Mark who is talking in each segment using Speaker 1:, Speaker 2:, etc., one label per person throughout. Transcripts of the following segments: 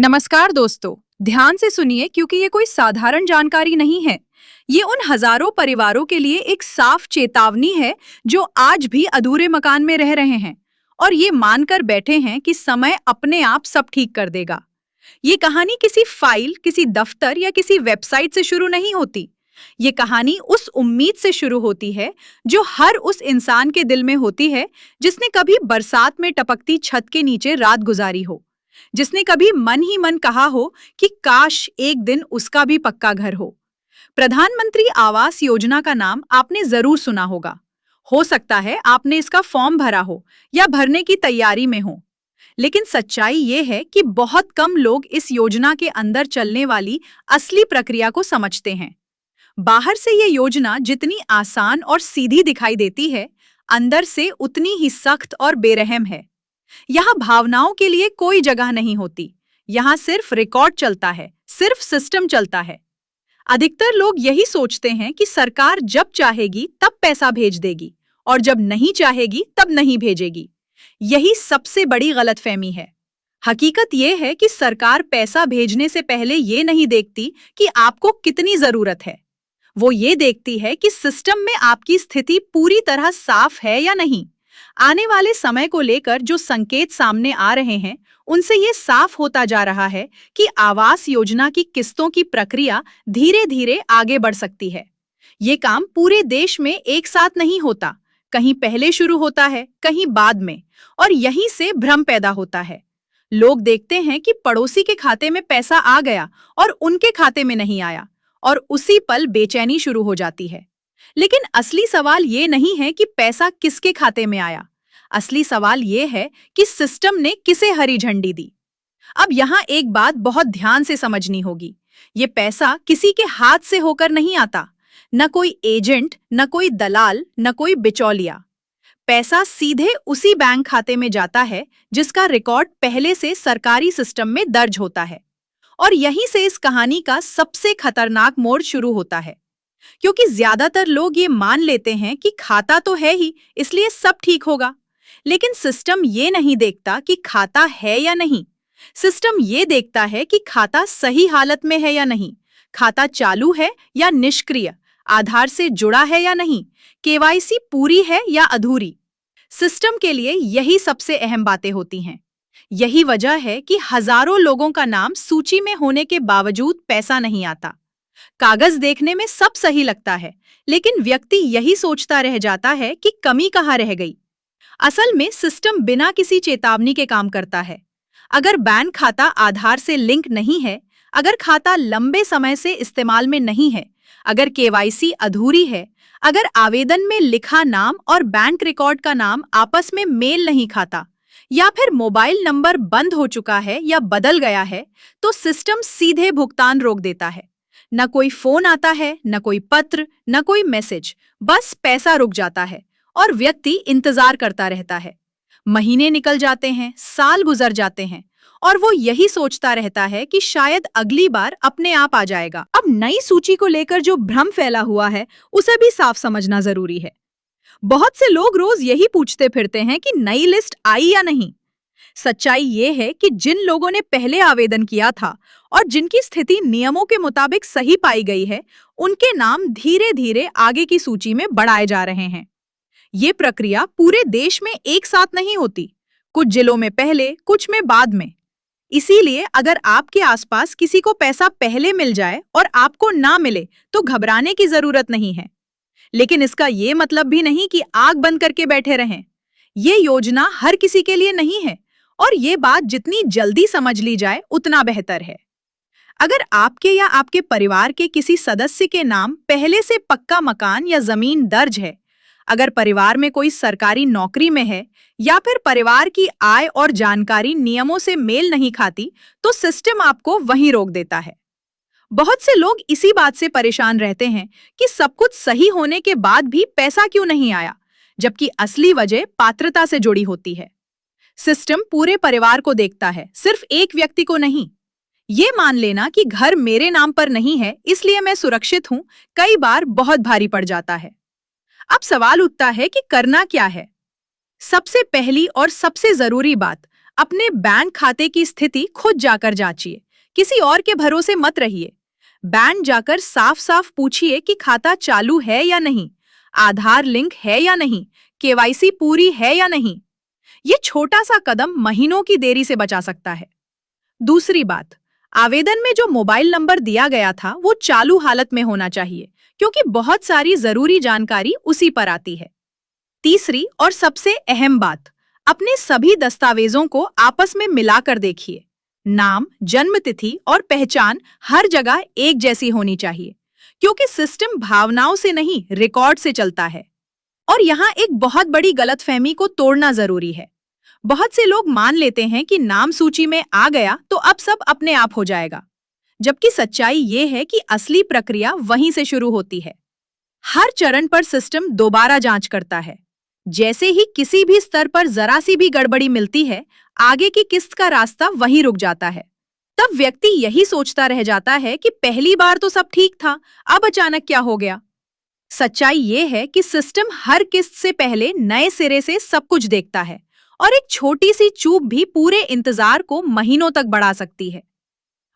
Speaker 1: नमस्कार दोस्तों, ध्यान से सुनिए क्योंकि ये कोई साधारण जानकारी नहीं है। ये उन हजारों परिवारों के लिए एक साफ चेतावनी है जो आज भी अधूरे मकान में रह रहे हैं और ये मानकर बैठे हैं कि समय अपने आप सब ठीक कर देगा। ये कहानी किसी फाइल, किसी दफ्तर या किसी वेबसाइट से शुरू नहीं होती। ये कहानी उस उम्मीद से शुरू होती है जो हर उस इंसान के दिल में होती है जिसने कभी बरसात में टपकती छत के नीचे रात गुजारी हो, जिसने कभी मन ही मन कहा हो कि काश एक दिन उसका भी पक्का घर हो। प्रधानमंत्री आवास योजना का नाम आपने जरूर सुना होगा। हो सकता है आपने इसका फॉर्म भरा हो या भरने की तैयारी में हो। लेकिन सच्चाई ये है कि बहुत कम लोग इस योजना के अंदर चलने वाली असली प्रक्रिया को समझते हैं। बाहर से ये योजना जितनी आसान और सीधी दिखाई देती है, अंदर से उतनी ही सख्त और बेरहम है। यहाँ भावनाओं के लिए कोई जगह नहीं होती। यहाँ सिर्फ रिकॉर्ड चलता है, सिर्फ सिस्टम चलता है। अधिकतर लोग यही सोचते हैं कि सरकार जब चाहेगी तब पैसा भेज देगी और जब नहीं चाहेगी तब नहीं भेजेगी। यही सबसे बड़ी गलतफहमी है। हकीकत यह है कि सरकार पैसा भेजने से पहले ये नहीं देखती कि आपको कितनी जरूरत है। वो ये देखती है कि सिस्टम में आपकी स्थिति पूरी तरह साफ है या नहीं। आने वाले समय को लेकर जो संकेत सामने आ रहे हैं, उनसे ये साफ होता जा रहा है कि आवास योजना की किस्तों की प्रक्रिया धीरे धीरे आगे बढ़ सकती है। ये काम पूरे देश में एक साथ नहीं होता, कहीं पहले शुरू होता है, कहीं बाद में, और यहीं से भ्रम पैदा होता है। लोग देखते हैं कि पड़ोसी के खाते में पैसा आ गया और उनके खाते में नहीं आया, और उसी पल बेचैनी शुरू हो जाती है। लेकिन असली सवाल ये नहीं है कि पैसा किसके खाते में आया। असली सवाल ये है कि सिस्टम ने किसे हरी झंडी दी। अब यहाँ एक बात बहुत ध्यान से समझनी होगी। ये पैसा किसी के हाथ से होकर नहीं आता। न कोई एजेंट, न कोई दलाल, न कोई बिचौलिया। पैसा सीधे उसी बैंक खाते में जाता है जिसका रिकॉर्ड पहले से सरकारी सिस्टम में दर्ज होता है। और यहीं से इस कहानी का सबसे खतरनाक मोड़ शुरू होता है, क्योंकि ज्यादातर लोग ये मान लेते हैं कि खाता तो है ही, इसलिए सब ठीक होगा। लेकिन सिस्टम ये नहीं देखता कि खाता है या नहीं। सिस्टम ये देखता है कि खाता सही हालत में है या नहीं, खाता चालू है या निष्क्रिय, आधार से जुड़ा है या नहीं, केवाईसी पूरी है या अधूरी। सिस्टम के लिए यही सबसे अहम बातें होती हैं। यही वजह है कि हजारों लोगों का नाम सूची में होने के बावजूद पैसा नहीं आता। कागज देखने में सब सही लगता है, लेकिन व्यक्ति यही सोचता रह जाता है कि कमी कहाँ रह गई। असल में सिस्टम बिना किसी चेतावनी के काम करता है। अगर बैंक खाता आधार से लिंक नहीं है, अगर खाता लंबे समय से इस्तेमाल में नहीं है, अगर केवाईसी अधूरी है, अगर आवेदन में लिखा नाम और बैंक रिकॉर्ड का नाम आपस में मेल नहीं खाता, या फिर मोबाइल नंबर बंद हो चुका है या बदल गया है, तो सिस्टम सीधे भुगतान रोक देता है। न कोई फोन आता है, न कोई पत्र, न कोई मैसेज, बस पैसा रुक जाता है और व्यक्ति इंतजार करता रहता है। महीने निकल जाते हैं, साल गुजर जाते हैं, और वो यही सोचता रहता है कि शायद अगली बार अपने आप आ जाएगा। अब नई सूची को लेकर जो भ्रम फैला हुआ है, उसे भी साफ समझना जरूरी है। बहुत से लोग रोज यही पूछते फिरते हैं कि नई लिस्ट आई या नहीं। सच्चाई ये है कि जिन लोगों ने पहले आवेदन किया था और जिनकी स्थिति नियमों के मुताबिक सही पाई गई है, उनके नाम धीरे धीरे आगे की सूची में बढ़ाए जा रहे हैं। ये प्रक्रिया पूरे देश में एक साथ नहीं होती, कुछ जिलों में पहले, कुछ में बाद में। इसीलिए अगर आपके आसपास किसी को पैसा पहले मिल जाए और आपको ना मिले, तो घबराने की जरूरत नहीं है। लेकिन इसका ये मतलब भी नहीं कि आग बंद करके बैठे रहें। ये योजना हर किसी के लिए नहीं है, और ये बात जितनी जल्दी समझ ली जाए उतना बेहतर है। अगर आपके या आपके परिवार के किसी सदस्य के नाम पहले से पक्का मकान या जमीन दर्ज है, अगर परिवार में कोई सरकारी नौकरी में है, या फिर परिवार की आय और जानकारी नियमों से मेल नहीं खाती, तो सिस्टम आपको वहीं रोक देता है। बहुत से लोग इसी बात से परेशान रहते हैं कि सब कुछ सही होने के बाद भी पैसा क्यों नहीं आया, जबकि असली वजह पात्रता से जुड़ी होती है। सिस्टम पूरे परिवार को देखता है, सिर्फ एक व्यक्ति को नहीं। ये मान लेना कि घर मेरे नाम पर नहीं है इसलिए मैं सुरक्षित हूं, कई बार बहुत भारी पड़ जाता है। अब सवाल उठता है कि करना क्या है। सबसे पहली और सबसे जरूरी बात, अपने बैंक खाते की स्थिति खुद जाकर जांचिए, किसी और के भरोसे मत रहिए। बैंक जाकर साफ साफ पूछिए कि खाता चालू है या नहीं, आधार लिंक है या नहीं, केवाईसी पूरी है या नहीं। ये छोटा सा कदम महीनों की देरी से बचा सकता है। दूसरी बात, आवेदन में जो मोबाइल नंबर दिया गया था वो चालू हालत में होना चाहिए, क्योंकि बहुत सारी जरूरी जानकारी उसी पर आती है। तीसरी और सबसे अहम बात, अपने सभी दस्तावेजों को आपस में मिलाकर देखिए। नाम, जन्म तिथि और पहचान हर जगह एक जैसी होनी चाहिए, क्योंकि सिस्टम भावनाओं से नहीं, रिकॉर्ड से चलता है। और यहाँ एक बहुत बड़ी गलतफहमी को तोड़ना जरूरी है। बहुत से लोग मान लेते हैं कि नाम सूची में आ गया तो अब सब अपने आप हो जाएगा, जबकि सच्चाई ये है कि असली प्रक्रिया वहीं से शुरू होती है। हर चरण पर सिस्टम दोबारा जांच करता है। जैसे ही किसी भी स्तर पर जरा सी भी गड़बड़ी मिलती है, आगे की किस्त का रास्ता वहीं रुक जाता है। तब व्यक्ति यही सोचता रह जाता है कि पहली बार तो सब ठीक था, अब अचानक क्या हो गया। सच्चाई ये है कि सिस्टम हर किस्त से पहले नए सिरे से सब कुछ देखता है, और एक छोटी सी चूक भी पूरे इंतजार को महीनों तक बढ़ा सकती है।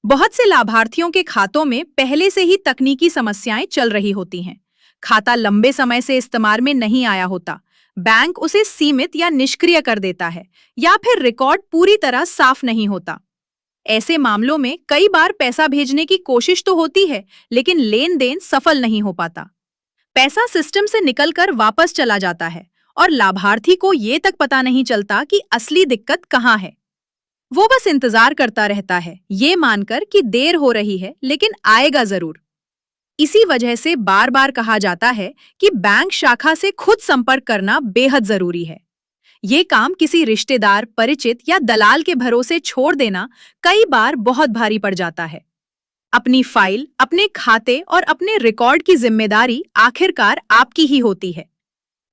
Speaker 1: बहुत से लाभार्थियों के खातों में पहले से ही तकनीकी समस्याएं चल रही होती हैं। खाता लंबे समय से इस्तेमाल में नहीं आया होता, बैंक उसे सीमित या निष्क्रिय कर देता है, या फिर रिकॉर्ड पूरी तरह साफ नहीं होता। ऐसे मामलों में कई बार पैसा भेजने की कोशिश तो होती है, लेकिन लेन देन सफल नहीं हो पाता। पैसा सिस्टम से निकलकर वापस चला जाता है और लाभार्थी को ये तक पता नहीं चलता कि असली दिक्कत कहाँ है। वो बस इंतजार करता रहता है, ये मानकर कि देर हो रही है, लेकिन आएगा जरूर। इसी वजह से बार बार कहा जाता है कि बैंक शाखा से खुद संपर्क करना बेहद जरूरी है। ये काम किसी रिश्तेदार, परिचित या दलाल के भरोसे छोड़ देना कई बार बहुत भारी पड़ जाता है। अपनी फाइल, अपने खाते और अपने रिकॉर्ड की जिम्मेदारी आखिरकार आपकी ही होती है।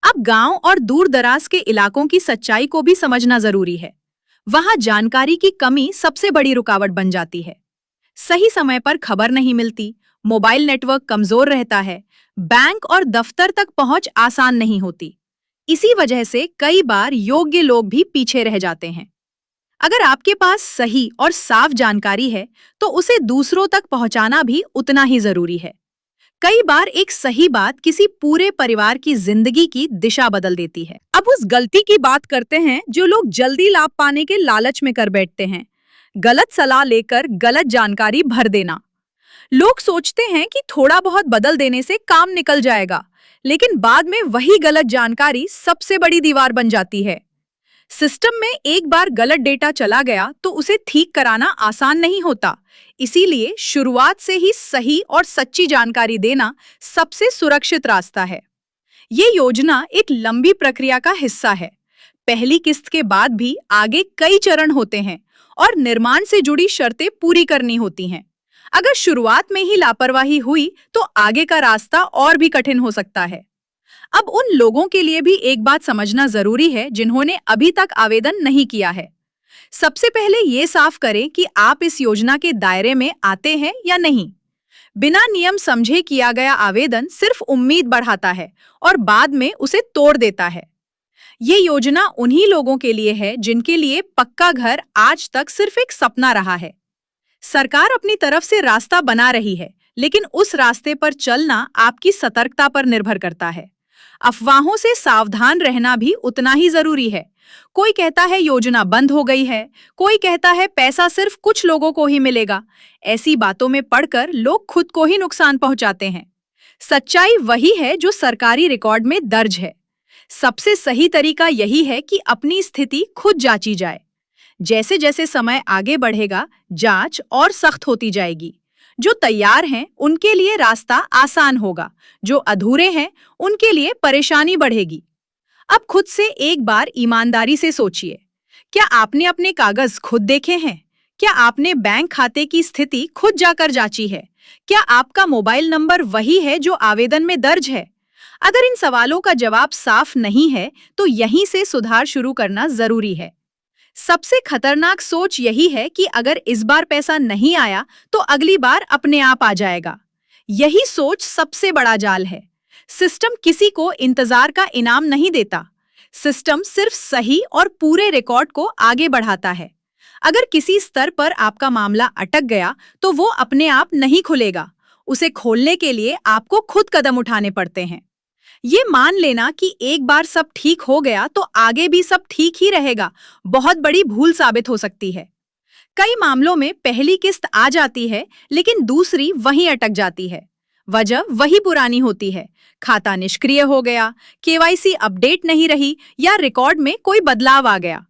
Speaker 1: अब गांव और दूर दराज के इलाकों की सच्चाई को भी समझना जरूरी है। वहां जानकारी की कमी सबसे बड़ी रुकावट बन जाती है। सही समय पर खबर नहीं मिलती, मोबाइल नेटवर्क कमजोर रहता है, बैंक और दफ्तर तक पहुंच आसान नहीं होती। इसी वजह से कई बार योग्य लोग भी पीछे रह जाते हैं। अगर आपके पास सही और साफ जानकारी है, तो उसे दूसरों तक पहुंचाना भी उतना ही जरूरी है। कई बार एक सही बात किसी पूरे परिवार की जिंदगी की दिशा बदल देती है। अब उस गलती की बात करते हैं जो लोग जल्दी लाभ पाने के लालच में कर बैठते हैं। गलत सलाह लेकर गलत जानकारी भर देना। लोग सोचते हैं कि थोड़ा बहुत बदल देने से काम निकल जाएगा, लेकिन बाद में वही गलत जानकारी सबसे बड़ी दीवार बन जाती है। सिस्टम में एक बार गलत डेटा चला गया तो उसे ठीक कराना आसान नहीं होता। इसीलिए शुरुआत से ही सही और सच्ची जानकारी देना सबसे सुरक्षित रास्ता है। ये योजना एक लंबी प्रक्रिया का हिस्सा है। पहली किस्त के बाद भी आगे कई चरण होते हैं और निर्माण से जुड़ी शर्तें पूरी करनी होती हैं। अगर शुरुआत में ही लापरवाही हुई तो आगे का रास्ता और भी कठिन हो सकता है। अब उन लोगों के लिए भी एक बात समझना जरूरी है जिन्होंने अभी तक आवेदन नहीं किया है। सबसे पहले ये साफ करें कि आप इस योजना के दायरे में आते हैं या नहीं। बिना नियम समझे किया गया आवेदन सिर्फ उम्मीद बढ़ाता है और बाद में उसे तोड़ देता है। ये योजना उन्हीं लोगों के लिए है जिनके लिए पक्का घर आज तक सिर्फ एक सपना रहा है। सरकार अपनी तरफ से रास्ता बना रही है, लेकिन उस रास्ते पर चलना आपकी सतर्कता पर निर्भर करता है। अफवाहों से सावधान रहना भी उतना ही जरूरी है। कोई कहता है योजना बंद हो गई है, कोई कहता है पैसा सिर्फ कुछ लोगों को ही मिलेगा। ऐसी बातों में पड़कर लोग खुद को ही नुकसान पहुंचाते हैं। सच्चाई वही है जो सरकारी रिकॉर्ड में दर्ज है। सबसे सही तरीका यही है कि अपनी स्थिति खुद जांची जाए। जैसे जैसे समय आगे बढ़ेगा, जांच और सख्त होती जाएगी। जो तैयार हैं उनके लिए रास्ता आसान होगा, जो अधूरे हैं उनके लिए परेशानी बढ़ेगी। अब खुद से एक बार ईमानदारी से सोचिए, क्या आपने अपने कागज खुद देखे हैं? क्या आपने बैंक खाते की स्थिति खुद जाकर जांची है? क्या आपका मोबाइल नंबर वही है जो आवेदन में दर्ज है? अगर इन सवालों का जवाब साफ नहीं है तो यहीं से सुधार शुरू करना जरूरी है। सबसे खतरनाक सोच यही है कि अगर इस बार पैसा नहीं आया तो अगली बार अपने आप आ जाएगा। यही सोच सबसे बड़ा जाल है। सिस्टम किसी को इंतजार का इनाम नहीं देता। सिस्टम सिर्फ सही और पूरे रिकॉर्ड को आगे बढ़ाता है। अगर किसी स्तर पर आपका मामला अटक गया तो वो अपने आप नहीं खुलेगा। उसे खोलने के लिए आपको खुद कदम उठाने पड़ते हैं। ये मान लेना कि एक बार सब ठीक हो गया तो आगे भी सब ठीक ही रहेगा, बहुत बड़ी भूल साबित हो सकती है। कई मामलों में पहली किस्त आ जाती है लेकिन दूसरी वहीं अटक जाती है। वजह वही पुरानी होती है, खाता निष्क्रिय हो गया, केवाईसी अपडेट नहीं रही या रिकॉर्ड में कोई बदलाव आ गया।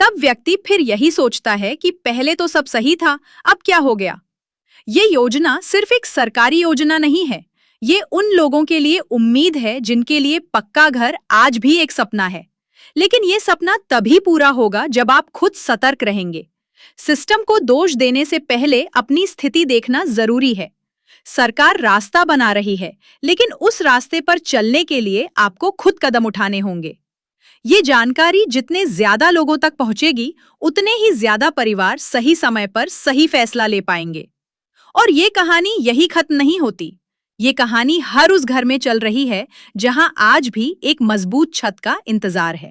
Speaker 1: तब व्यक्ति फिर यही सोचता है कि पहले तो सब सही था, अब क्या हो गया। ये योजना सिर्फ एक सरकारी योजना नहीं है, ये उन लोगों के लिए उम्मीद है जिनके लिए पक्का घर आज भी एक सपना है। लेकिन ये सपना तभी पूरा होगा जब आप खुद सतर्क रहेंगे। सिस्टम को दोष देने से पहले अपनी स्थिति देखना जरूरी है। सरकार रास्ता बना रही है, लेकिन उस रास्ते पर चलने के लिए आपको खुद कदम उठाने होंगे। ये जानकारी जितने ज्यादा लोगों तक पहुंचेगी, उतने ही ज्यादा परिवार सही समय पर सही फैसला ले पाएंगे। और ये कहानी यही खत्म नहीं होती। ये कहानी हर उस घर में चल रही है जहां आज भी एक मजबूत छत का इंतजार है।